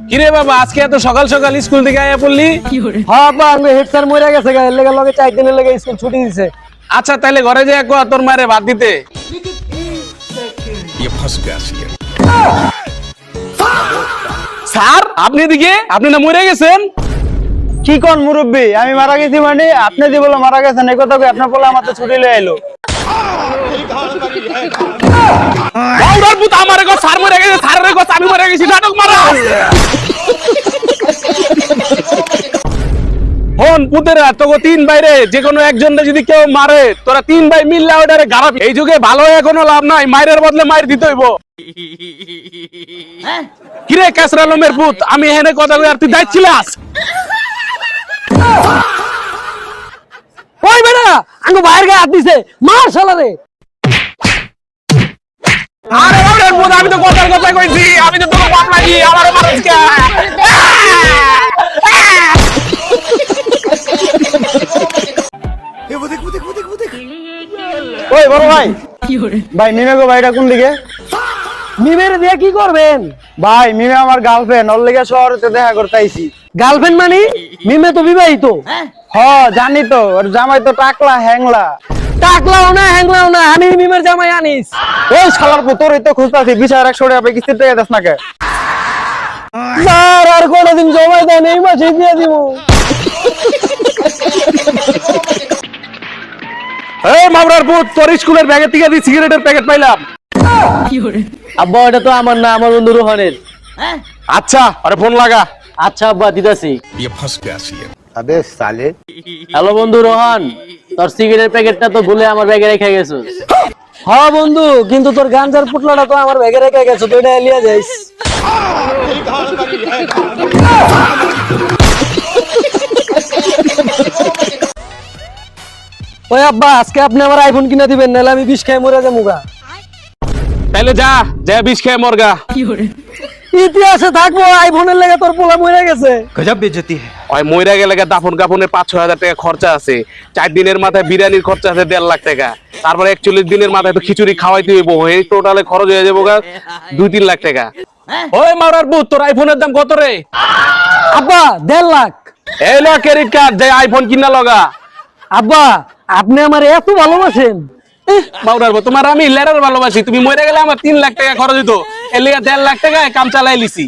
কিরে বাবা আজকে এত সকাল সকাল স্কুল থেকে আয়া পড়লি? হ্যাঁ আব্বা আমি হেড স্যার মরে গেছে গা, এর লেগে লগে 4 দিনের লেগে স্কুল ছুটি দিছে। আচ্ছা তাইলে ঘরে যে একবার তোর মারে ভাত দিতে। স্যার আপনি এদিকে, আপনি না মরে গেছেন? কি কোন মুরব্বি, আমি মারা গেছি মানে? আপনি যে বলে মারা গেছেন এই কথা কই আপনার বলে আমার তো ছুটি লয়ে আইলো। বাউরার পুত আমারে কো স্যার মরে গেছে, স্যারের কো আমি মরে গেছি, নাটক মারা। হন পুতেরা তোকে 3 ভাইরে যে কোনো একজনকে যদি কেউ মারে তোরা 3 ভাই মিললে ওটারে গারাবি। এই যুগে ভালো হয়ে কোনো লাভ নাই, মাইরের বদলে মাইর দিতে হইব। কিরে কাসরালমের পুত, আমি এখানে কথা কই আর তুই যাচ্ছিলাস? ওই বেটা আঙ্গো বাইরে গায়ে হাত দিছে, মার শালারে। আরে বাউরার পুত আমি তো কথার কথা কইছি, আমি তো তোকে বাপ লাগি আমারে মারছ কে? ওই বড় ভাই, ভাই মিমে গো ভাইটা কোন দিকে? মিমের দিয়ে কি করবেন ভাই? মিমে আমার গার্লফ্রেন্ড, ওর লেগে শহরেতে দেখা করতে আইছি। গার্লফ্রেন্ড মানে? মিমে তো বিবাহিত। হ্যাঁ জানি তো, ওর জামাই তো টাকলা হ্যাংলা। টাকলাও না হ্যাংলাও না, আমি মিমের জামাই আনিস। ওই শালার পুতরই তো খুঁজতাছি, বিচার 100 টাকা কিস্তি টাকা দেস না কে? স্যার আর কোনদিন জমাই দেন, এই মাসে দিয়ে দিব। এই মামরার পুত, তোর স্কুলের ব্যাগের থেকে দি সিগারেটের প্যাকেট পাইলাম। আব্বা এটা তো আমার না, আমার বন্ধু রোহানের। আচ্ছা আরে ফোন লাগা। আচ্ছা আব্বা দিতাছি। अबे साले হ্যালো বন্ধু রোহান, তোর সিগারেটের প্যাকেটটা তো ভুলে আমার ব্যাগে রেখে গেছো। হ্যাঁ বন্ধু, কিন্তু তোর গাঞ্জার পুটলাটা তো আমার ব্যাগে রেখে গেছো, তো এটা লিয়ে যাইস। ওই আব্বা আজকে আপনি আমার আইফোন কিনে দিবেন, নাহলে আমি বিষ খেয়ে মরে যাবো গা। তাইলে যা যা বিষ খেয়ে মরগা। ইতিহাসে থাকবো আইফোনের লেগে তোর পোলা মরে গেছে। गजब बेइज्जती है। ওই মইরা গেলে দাফন কাফনের 5-6 হাজার টাকা খরচা আছে, 4 দিনের মাথায় বিরিয়ানির খরচা আছে 1.5 লাখ টাকা, তারপরে 41 দিনের মাথায় তো খিচুড়ি খাওয়াইতে হইব, এই টোটালে খরচ হয়ে যাবো 2-3 লাখ টাকা। ওই মারার বুত, তোর আইফোনের দাম কত রে? আব্বা 1.5 লাখ। এই ল ক্রেডিট কার্ড, যে আইফোন কিনা লগা। আব্বা আপনি আমার এত ভালোবাসেন? মাউরার বুত, তোমার আমি লেরার ভালোবাসি, তুমি মরে গেলে আমার 3 লাখ টাকা খরচ হইতো, এর লিগে 1.5 লাখ টাকায় কাম চালাই লিছি।